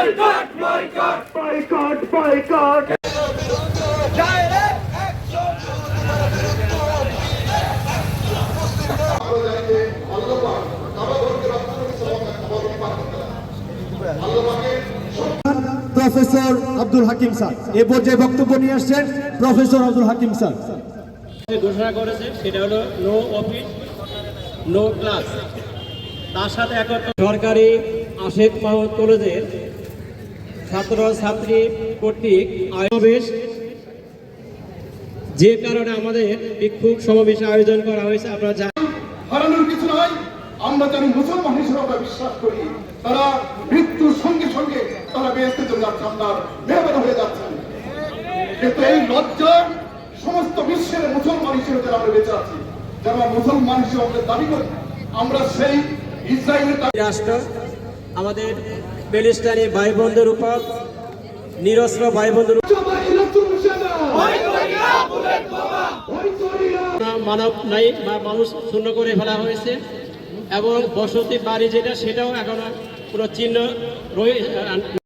Boycott boycott boycott boycott professor Abdul Hakim sir এ পর্যায়ে বক্তব্য নিয়ে আসছেন প্রফেসর আব্দুল হাকিম স্যার। ঘোষণা করেছে সেটা হলো নো অফিস নো ক্লাস। তার সাথে সরকারি আশেক মাহমুদ কলেজের ছাত্র ছাত্রী কর্তৃক সমাবেশ, যে কারণে আমাদের বিক্ষোভ সমাবেশ আয়োজন করা হয়েছে। আপনারা হারানোর কিছু নয়, আমরা জানি মুসলমান হিসেবে আমরা বিশ্বাস করি তারা মৃত্যুর সঙ্গে সঙ্গে তারা বেহেশতে চলে যাচ্ছে, আমরা মেহমান হয়ে যাচ্ছেন। কিন্তু এই লজ্জা সমস্ত বিশ্বের মুসলমান হিসেবে যারা আমরা বেঁচে আছি, যারা মুসলমান হিসেবে আমরা দাবি করি, আমরা সেই ইসরায়েলের রাষ্ট্র আমাদের প্যালেস্টাইনি ভাই বোনদের উপর নিরস্ত্র ভাই বোনদের মানব নাই বা মানুষ শূন্য করে ফেলা হয়েছে এবং বসতি বাড়ি যেটা সেটাও এখনো কোনো চিহ্ন রয়ে